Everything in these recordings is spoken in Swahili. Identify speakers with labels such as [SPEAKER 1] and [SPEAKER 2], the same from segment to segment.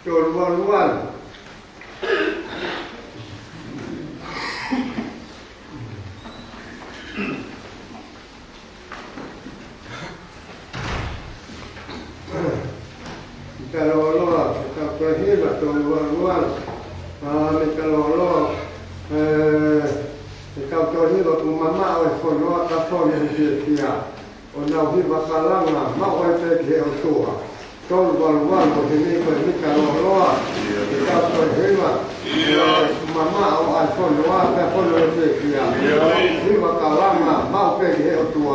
[SPEAKER 1] luan kalau kita berhebat luan kalau kau tahu ni waktu mama awak follow apa yang dia, orang ni bakal lama, mau awak pergi auto, kalau luar begini kalau kita berhebat, mama awak follow apa dia, ni bakal lama, mau pergi auto.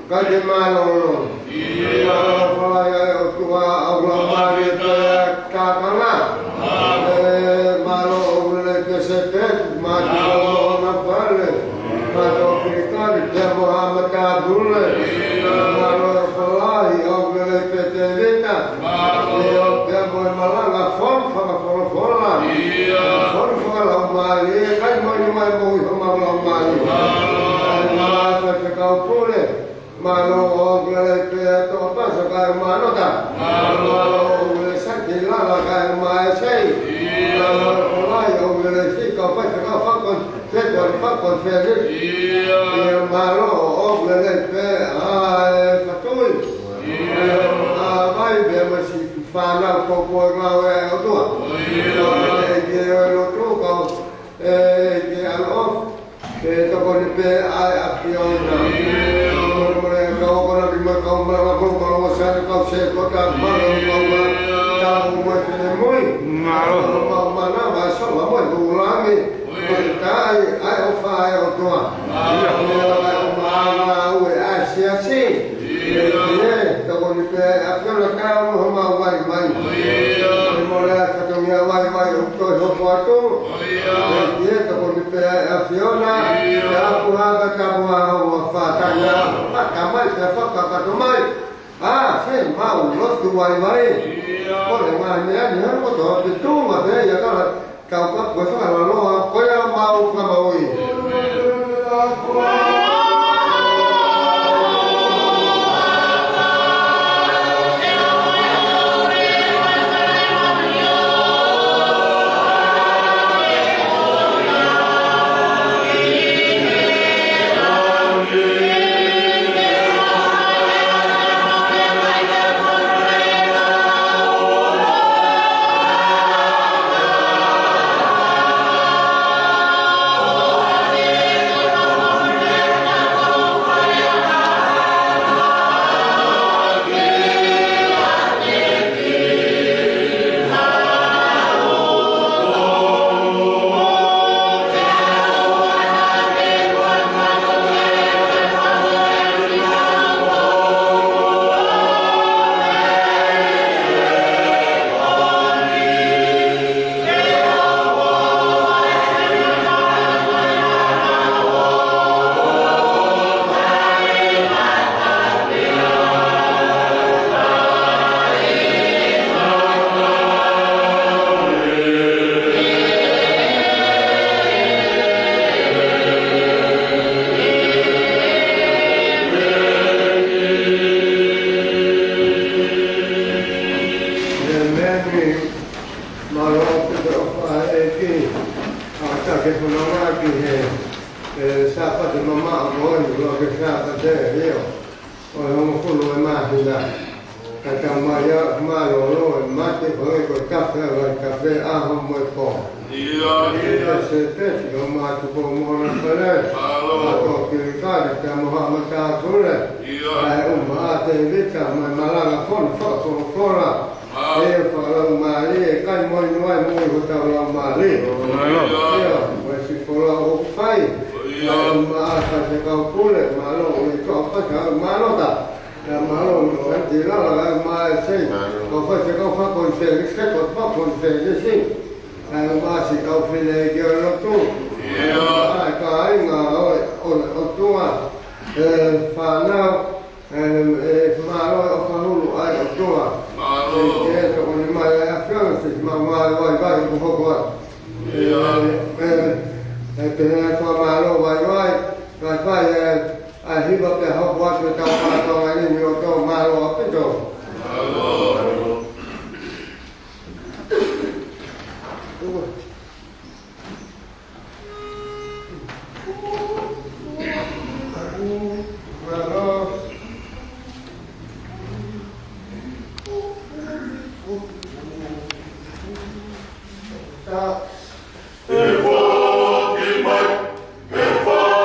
[SPEAKER 1] Kaji malo kalau tua Allah mari kakana malo boleh kesetet malo nafale malo krikan dia Muhammad Abdul malo falai boleh ketelita dia boleh malanga forla mali kan mau mali masa kau boleh malo boleh to apa sekarang malo tak malo boleh sakit lala kan mai sei malo falai boleh sih kau fakon fakon feri malo boleh fatul vai ver masih fala kau ngawe tu lo truco che hanno che dopo le pe afiona kau kena lima kau melakukan kalau saya kau sekolah malam kau tahu macam ni malu mana bahasa lama ulangi berkai ayo fai tua mana we asia sih ye dopo le pe afiona kau mau mai mulai katanya wai untuk sesuatu dia dopo le pe afiona aku kamu wafatnya kamu kakamai sih mau los tu wai boleh mana ni harus tu itu macam ya kalau kau besar lalu kau yang mau kamu
[SPEAKER 2] Before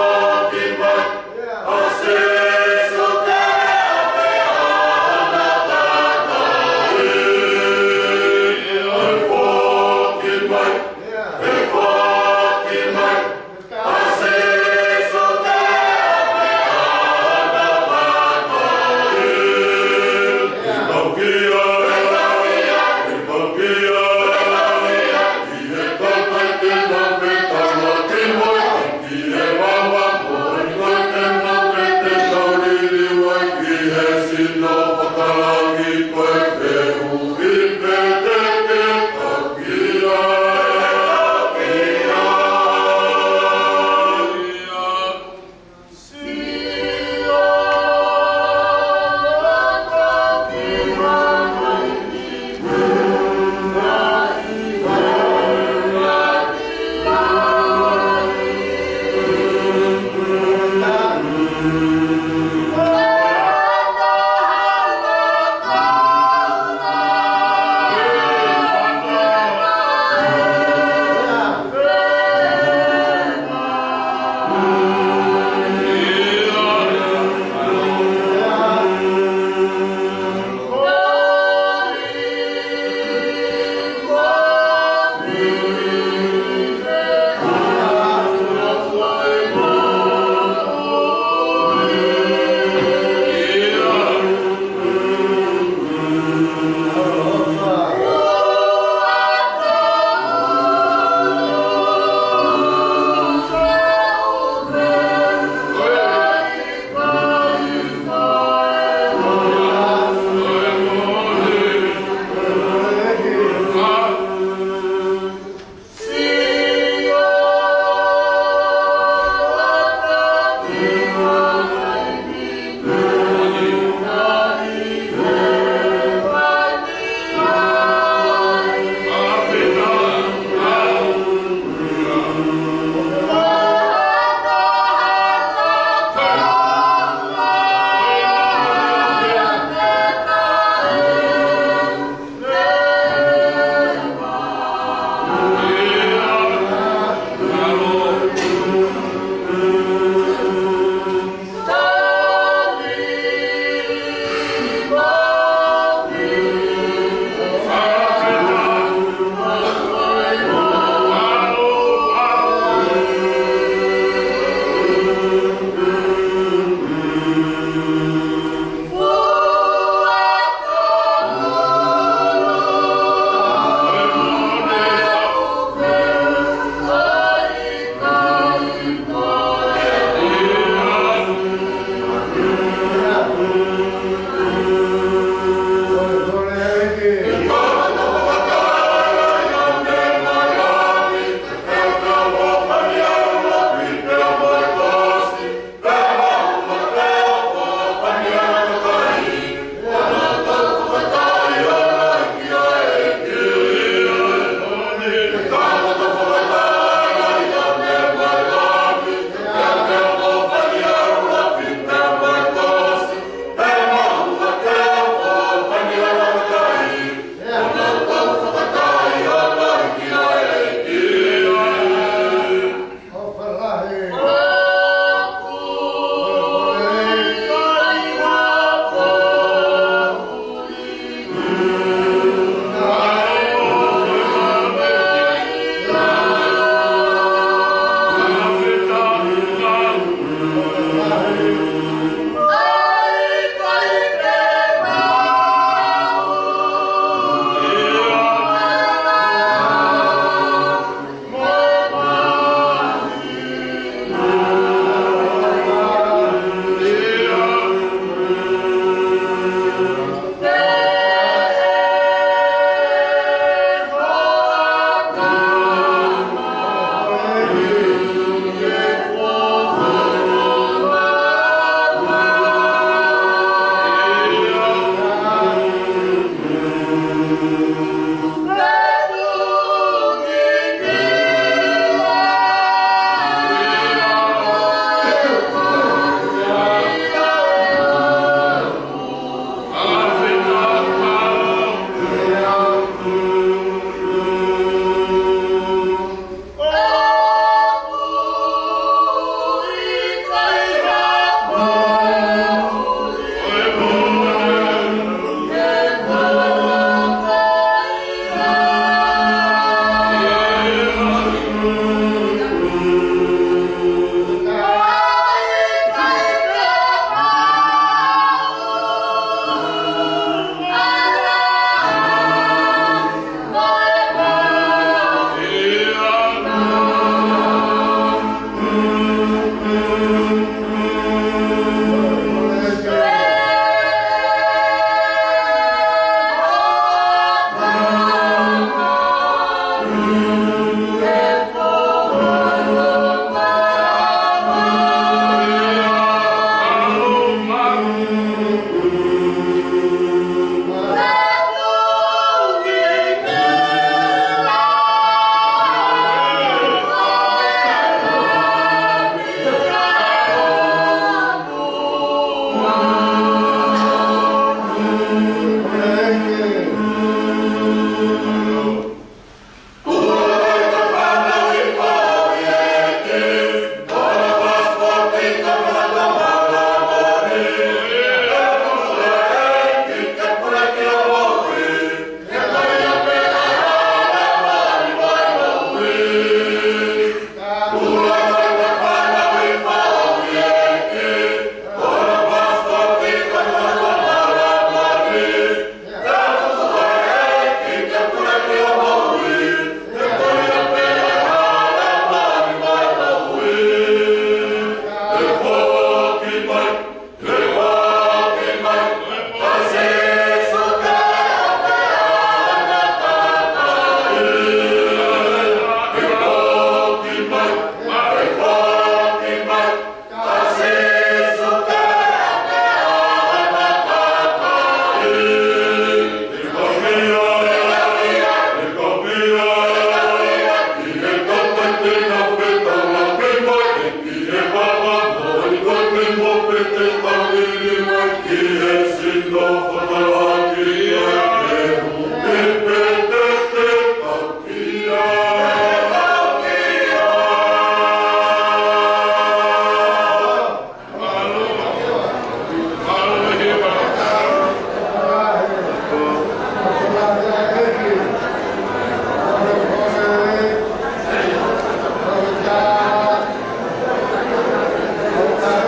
[SPEAKER 1] Hãy subscribe cho kênh Ghiền Mì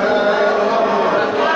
[SPEAKER 1] Gõ để không bỏ lỡ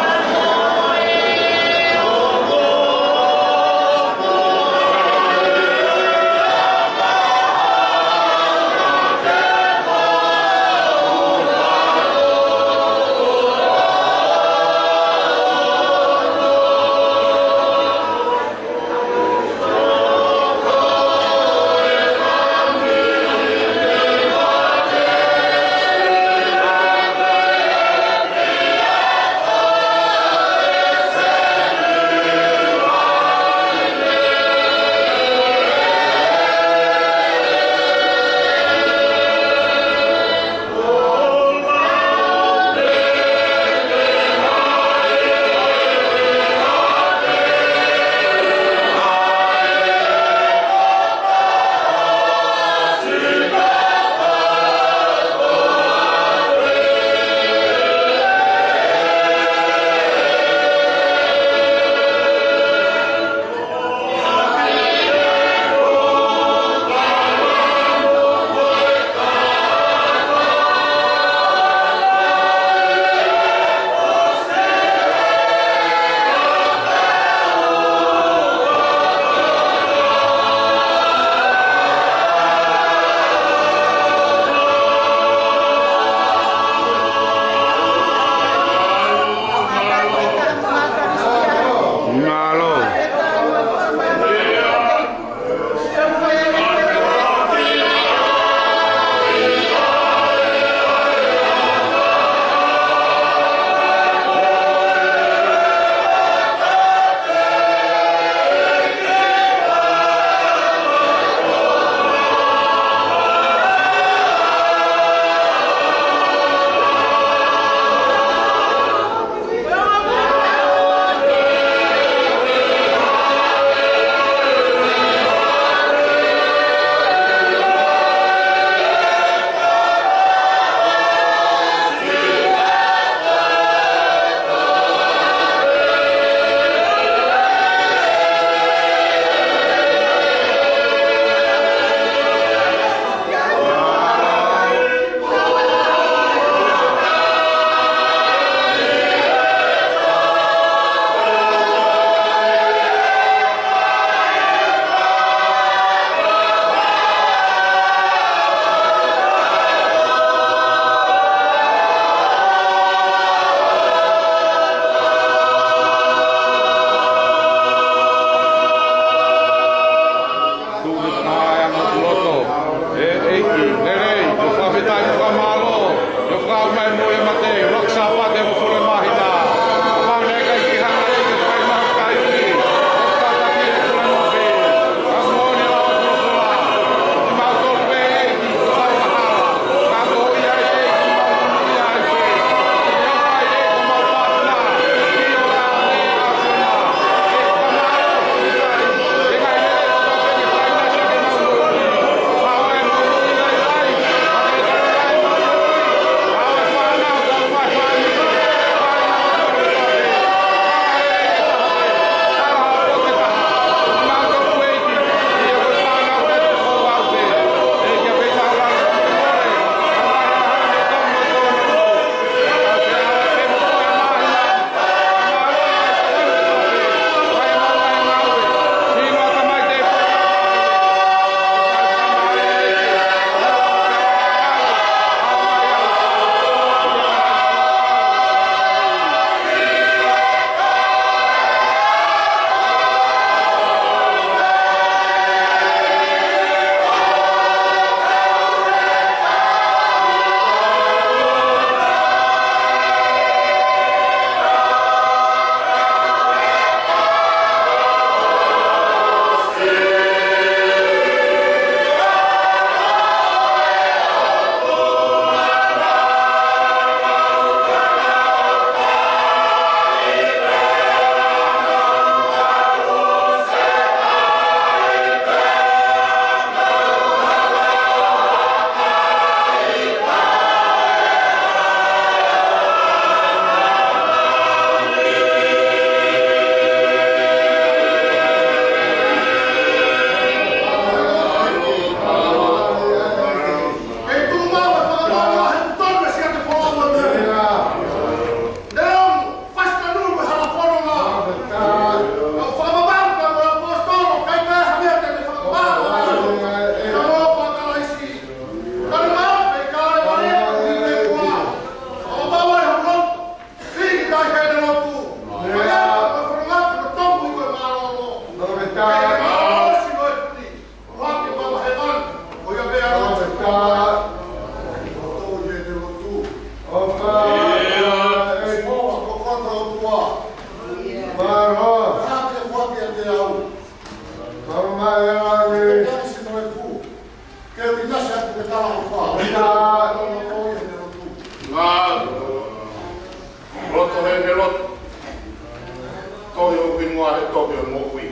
[SPEAKER 2] toke mo'ui.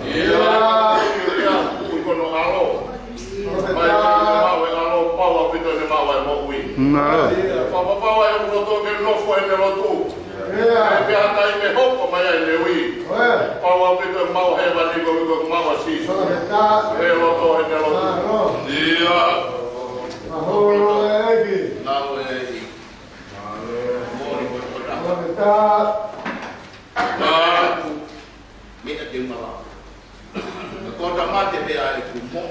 [SPEAKER 2] Ia kui kono alo. Mai mau e alo paua pito ne mau e mo'ui. Whapapaua e uno toke nofo e ne lotu. E pia tai me hoko mai ai le ui. Paua pito e mau he wani ko mau a siso. E loto e ne lotu. Ia.
[SPEAKER 1] Maholo e eki.
[SPEAKER 2] Nau e eki. Mori ko kota. Mita te umala. Kota mate pe ai ku mo.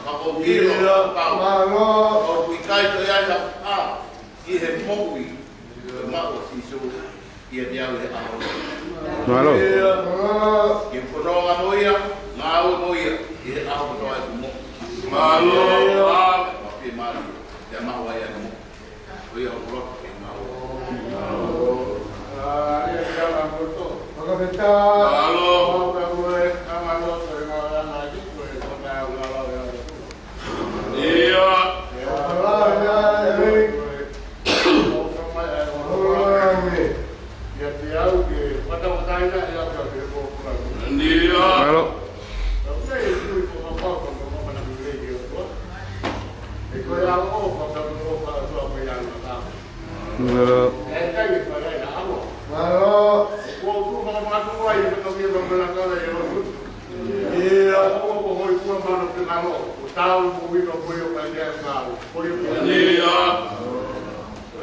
[SPEAKER 2] Ka o kilo ka. O kui kai to ia a. I he mo'ui. Ma o siso. Ia te au he aho.
[SPEAKER 3] Malo.
[SPEAKER 2] Ke whanonga moia, ngā au moia, i he aho to ai ku mo. Malo. Ma pe mari, te maho ai anu mo. Oia o roto ke ngau. Ia te au a koto. Malo. Ia.
[SPEAKER 3] Malo.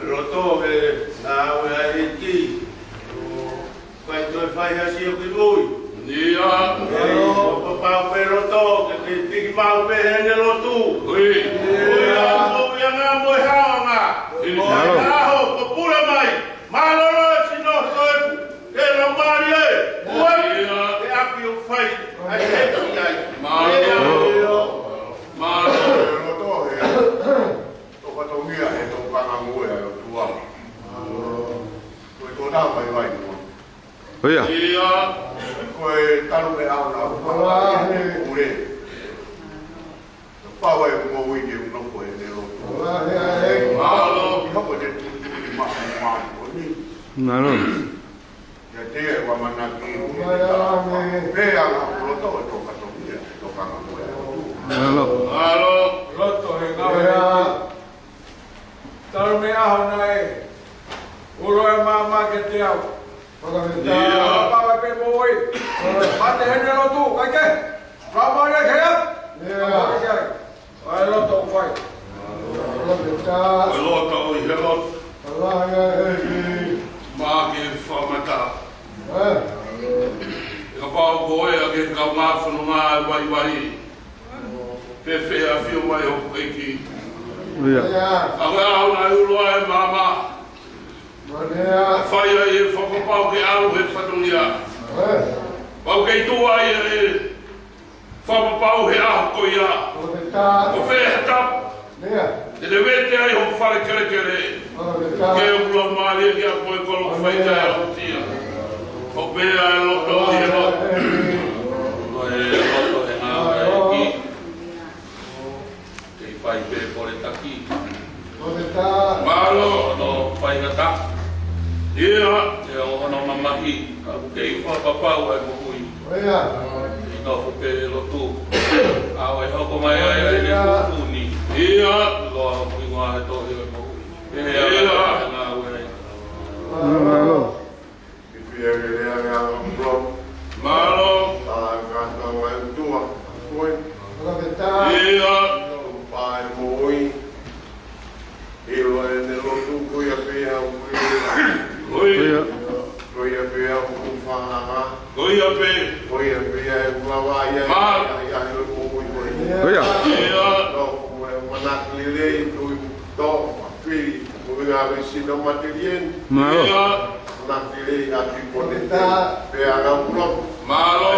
[SPEAKER 2] Roto e au e iki. Vai tu fai assim o que lui. Dia. O papa pe roto que tiki mau pe hene lotu. Ui. Ui a nga mo hanga. O aho ko pura mai. Malolo sino soe. E lo marie. Ui. E api o fai. Ai e ai. Malo. Malo. Roto e. To patongia e to pangamu e tua. Ko to da vai.
[SPEAKER 3] Oia.
[SPEAKER 2] Ia. Koe taru e au na ure. Pau e mo wingi uno koe ne ro. Malo. Hoko de ma.
[SPEAKER 3] Malo.
[SPEAKER 2] Ya te wa manaki. Pe ala roto to ka to ia to ka mo.
[SPEAKER 3] Malo.
[SPEAKER 2] Malo.
[SPEAKER 4] Roto he ngau taru me aho nai. Uro e mama ke te au.
[SPEAKER 2] Ia.
[SPEAKER 4] Papa pe moi. Mate hene lotu, kai ke? Rama ya kaya? Ai loto fai.
[SPEAKER 2] O loto i he loto. Ma ke whamata. E ka pao koe a ke kau ngā whanunga e wai. Pepe a whio mai hoku eiki.
[SPEAKER 3] Oia.
[SPEAKER 2] A koe au nai uloa e mama. Whai ai e whakapau ke au he whanungia. Pau kei tua ai e whakapau he aho ko ia. Ko whea tap. Te te wete ai ho whare kere. Ke ula maari ki a koe kolo whaita e au tia. Ko pēa e loto i he loto. Ko e loto e ngā wai ki. Kei whai pē kore taki. Malo no whai ngata. Ia, e o hono mamahi, ka kei whakapau ai mohui. I tofu pe lotu. Au e hoko mai ai ne kukuni. Ia, loa hui ngā he tohi ai mohui. Ia, ngā ue.
[SPEAKER 3] Malo.
[SPEAKER 2] Malo. Ia.
[SPEAKER 5] Pai moi. Ilo e ne lotu kuia pia
[SPEAKER 3] Oia.
[SPEAKER 5] kuia pia whanga.
[SPEAKER 2] Kuia pe.
[SPEAKER 5] Kuia pia e ulawa ia ia ilo moi moi.
[SPEAKER 3] Oia.
[SPEAKER 2] Ia.
[SPEAKER 5] No, manakli lei tui to pili ngā visi no materien.
[SPEAKER 3] Malo.
[SPEAKER 2] Ia.
[SPEAKER 5] Manakli lei a piponete pia ngā ulok.
[SPEAKER 2] Malo.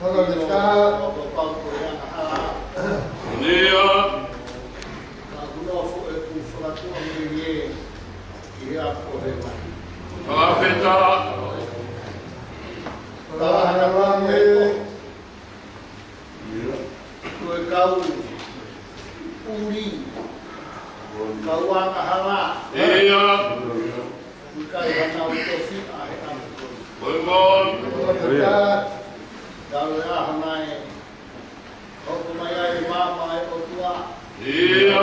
[SPEAKER 1] Kalau kita
[SPEAKER 3] Dia. Afeta. Iya. Bengkon. Iya. Iya.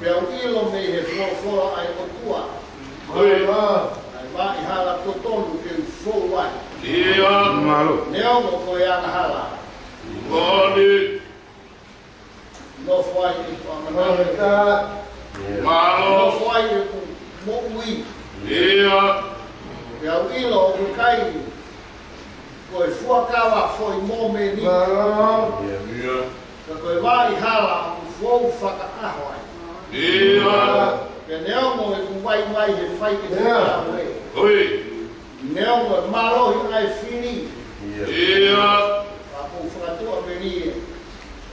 [SPEAKER 6] Peo ilo me he flora ai o tua.
[SPEAKER 3] Oi.
[SPEAKER 6] Ai va I hala totonu ke so wai.
[SPEAKER 3] Iya. Malu.
[SPEAKER 6] Neo mo ko ya na hala.
[SPEAKER 3] Bodi.
[SPEAKER 6] No fai I pa
[SPEAKER 1] kalau
[SPEAKER 6] mana.
[SPEAKER 1] kita
[SPEAKER 6] No
[SPEAKER 3] Malu.
[SPEAKER 6] fai I ku mo wi.
[SPEAKER 3] Iya.
[SPEAKER 6] Peo ilo ku kai. Ko fuakawa foi mo me ni.
[SPEAKER 1] kalau
[SPEAKER 6] Ka ko va I hala ku fo faka ahoi.
[SPEAKER 3] Iya.
[SPEAKER 6] Ke neo mo ku wai he fai ke ta we.
[SPEAKER 3] Oi.
[SPEAKER 6] Neo mo malo I ai fini.
[SPEAKER 3] Iya.
[SPEAKER 6] Aku fratu ameni.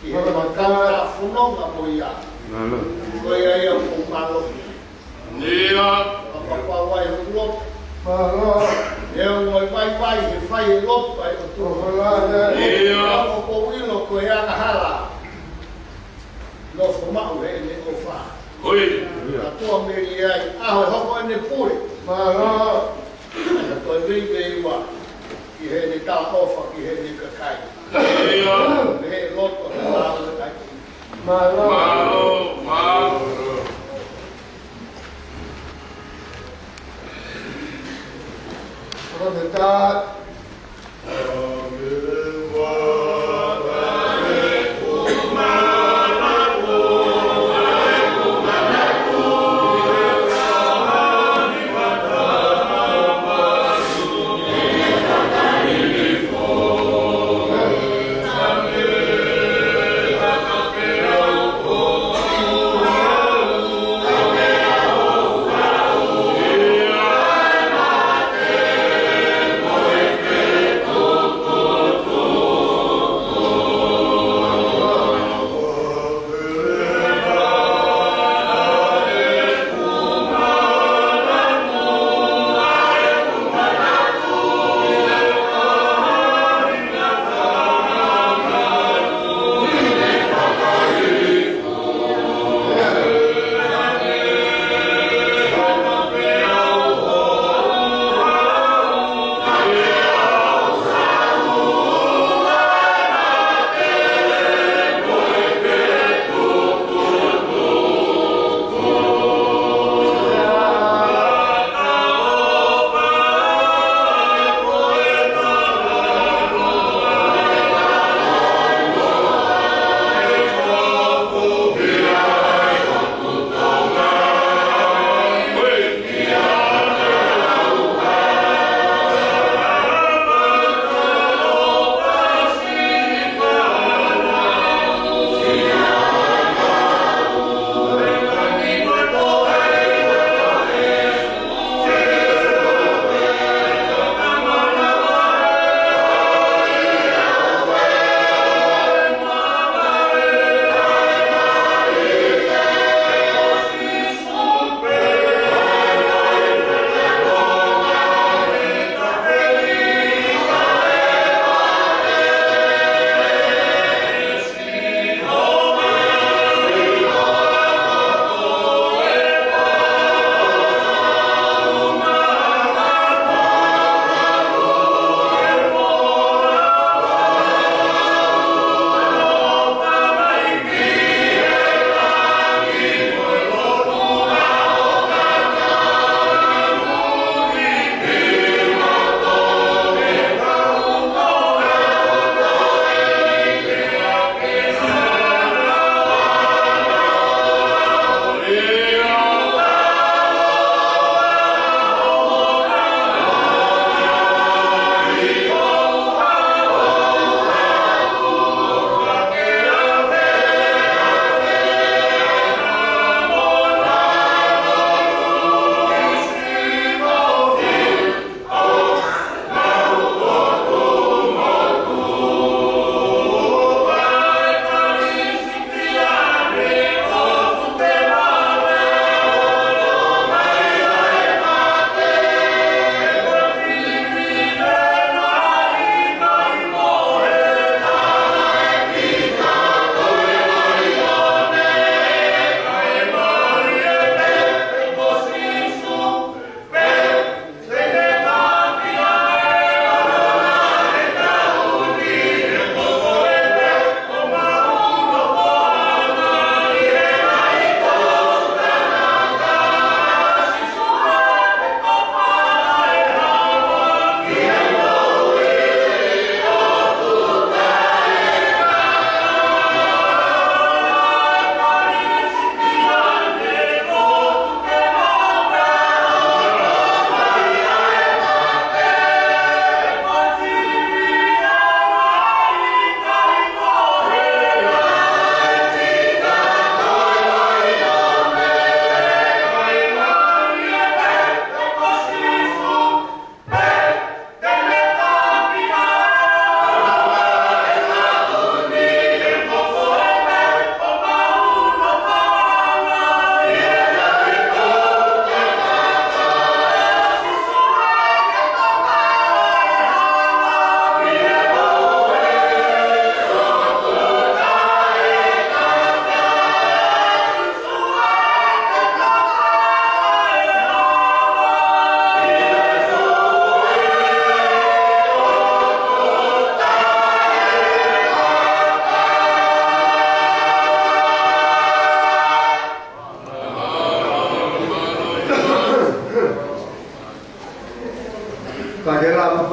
[SPEAKER 6] Ki he makata funonga mo ia.
[SPEAKER 3] Malu.
[SPEAKER 6] Ko ia ia ko malo.
[SPEAKER 3] Iya.
[SPEAKER 6] Apa pa wai lot.
[SPEAKER 1] kalau
[SPEAKER 6] Neo mo vai he fai lot pai o tu.
[SPEAKER 1] kalau
[SPEAKER 3] Iya.
[SPEAKER 6] Ko ko wilo ko ia na hala. No fuma o ne o fa.
[SPEAKER 3] Oi.
[SPEAKER 6] Aku ameni ai a ho ko ne pui.
[SPEAKER 1] kalau
[SPEAKER 6] Ko vei wa. Ki he ni ta ofa ki he ni ka kai.
[SPEAKER 3] Iya.
[SPEAKER 6] He lot o ta o kai.
[SPEAKER 1] kalau
[SPEAKER 3] Malu. Malu.
[SPEAKER 1] kalau kita
[SPEAKER 3] Iya.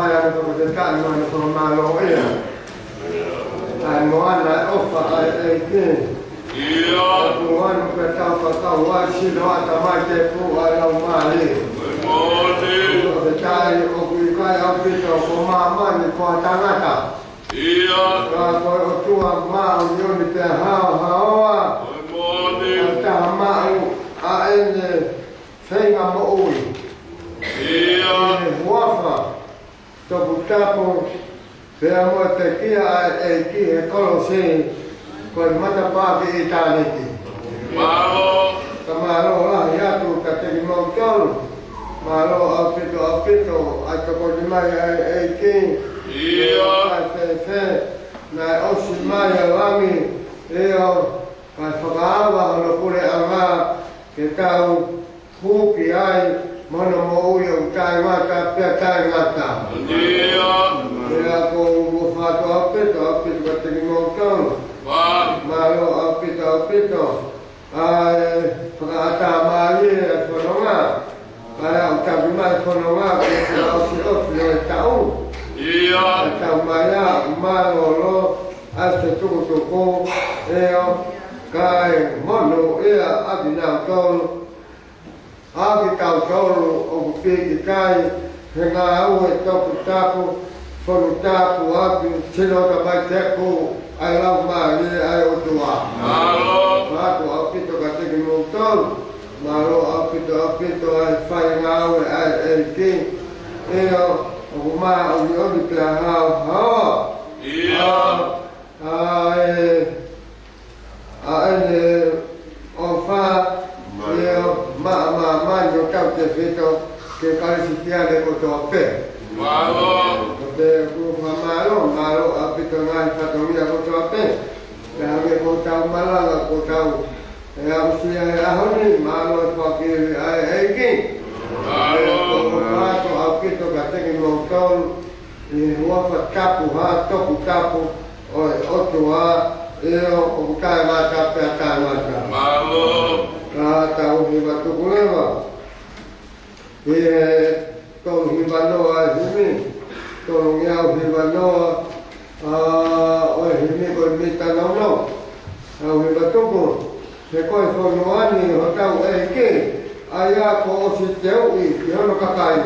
[SPEAKER 1] yang berdekat dengan pemalu ia. Mohon offer ini.
[SPEAKER 3] Iya.
[SPEAKER 1] Tuhan berkata kata sila tamake pu alam mali.
[SPEAKER 3] Moni.
[SPEAKER 1] Berkata obikai apito pemama ni kuatangata.
[SPEAKER 3] Iya.
[SPEAKER 1] Kalau Tuhan mau yoni terhawa.
[SPEAKER 3] Moni.
[SPEAKER 1] Kita mau aene senga moui.
[SPEAKER 3] Iya.
[SPEAKER 1] Wafa. Tobutapo Siamo te kia ki e kolosi ko mata pa ki italiki.
[SPEAKER 3] Malo.
[SPEAKER 1] Kamaro la ya tu ka te mo tol. Malo apito ato ko di mai ki.
[SPEAKER 3] Iya.
[SPEAKER 1] Se na osi mai lami eo ka whakaawa hono pure anga ke tau huki ai mono mo uio tai mata pia tai mata.
[SPEAKER 3] Iya.
[SPEAKER 1] Ia ko fato apito ka te mo tol. Malo apito ai whakaata mali e whanonga. Kaya utabi mai whanonga ke te osi osi e tau.
[SPEAKER 3] Iya.
[SPEAKER 1] Tamaya malolo ase tukutuku eo kai mono ia abinau tolu abi tau tolu o pigi kai henga au e toku tapu fonu tapu abi sino tapai teku ai lau mali ai o tua
[SPEAKER 3] Malo.
[SPEAKER 1] Matu apito kateki mo tolu malo apito ai whai ngau ai ki eo Uma o pela ha.
[SPEAKER 3] Iya.
[SPEAKER 1] Ofa eu ma yo tau te feito que casi tiane ko to pe.
[SPEAKER 3] Malo.
[SPEAKER 1] Te ku malo apito ngai fatomia ko to pe. Ya me ko tau malala ko tau. Ya usia ahoni malo fa ki ai ki.
[SPEAKER 3] Malo.
[SPEAKER 1] Fato apito kateki montol e uafa tapu ha toku tapu o tua eo o kai mata pe kai mata.
[SPEAKER 3] Malo.
[SPEAKER 1] Ka tau hiva tukuleva. E tolu hiva noa himi. Tolu ngiau hiva noa o himi ko mita no. Au hiva tuku. Se koi fonoani ho tau e ki. Aya ko si teu I hono kakai.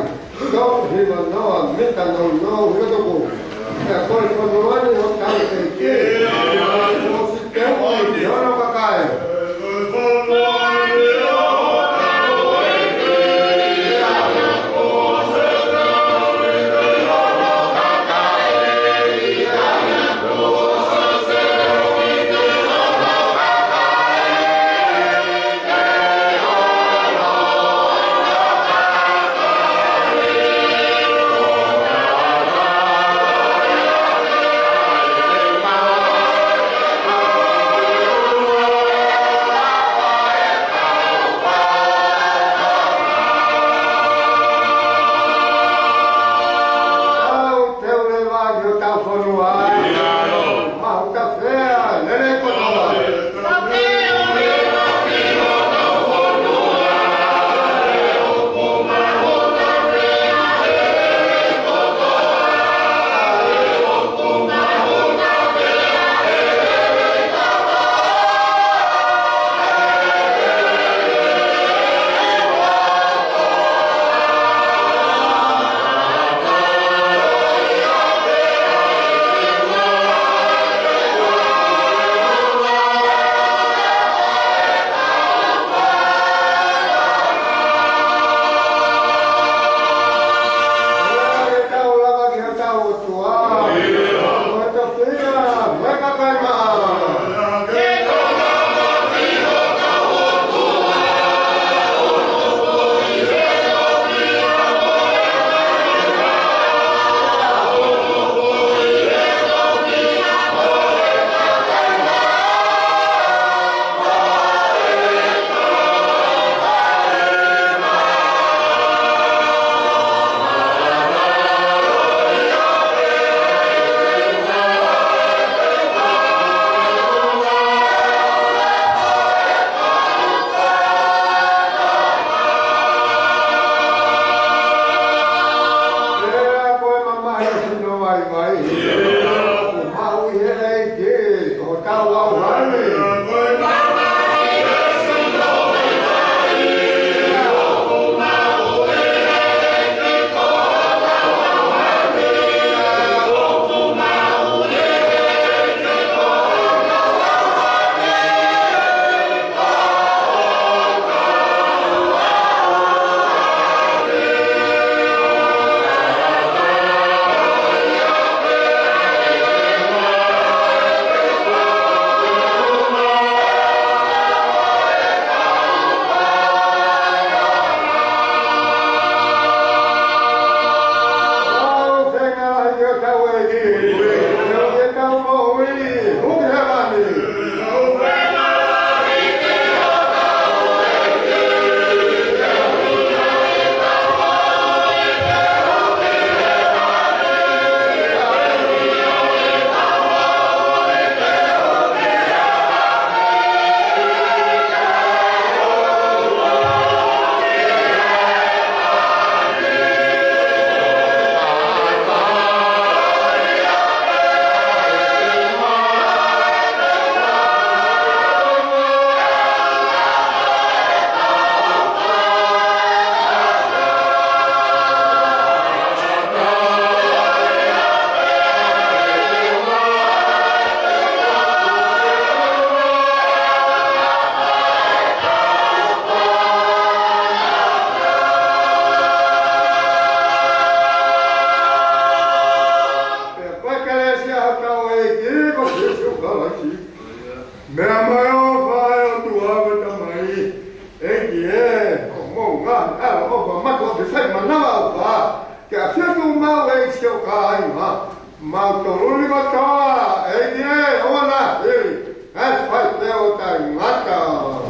[SPEAKER 1] Tau hiva noa mita no hiva tuku. Se koi fonoani ho tau e ki. Aya ko si teu I hono kakai. vai vai. O mau é que o tal ao vai.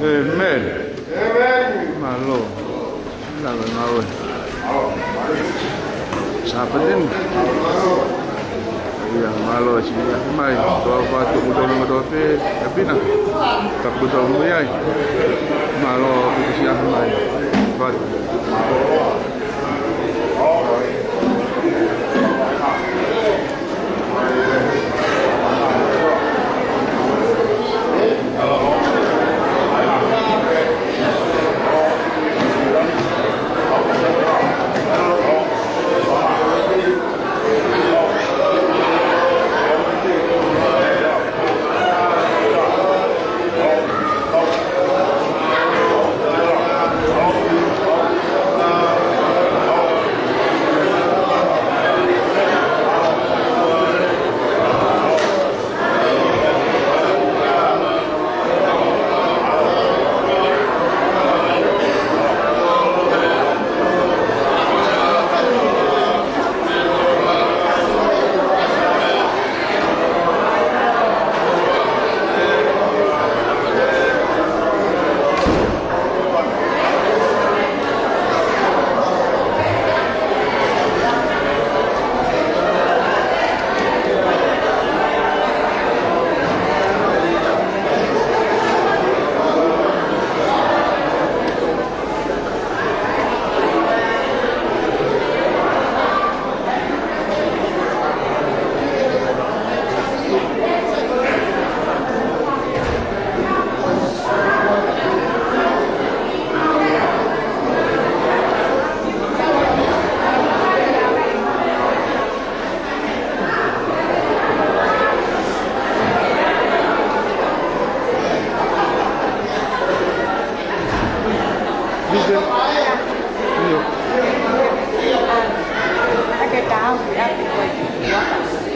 [SPEAKER 4] Amen.
[SPEAKER 1] Amen.
[SPEAKER 4] Malo. Lawan mau. Siapa din? Yang malo siya mai. Doa patu mudah dote. Tapi na. Tak betul muyai. Malo siya mai. Bat.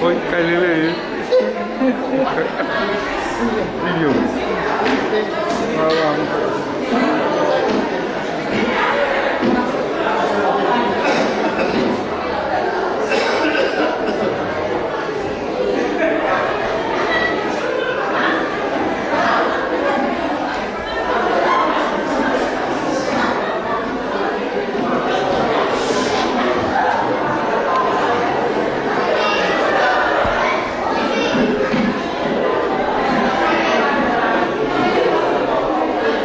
[SPEAKER 4] Ôi, cây lên đây đi nhiều.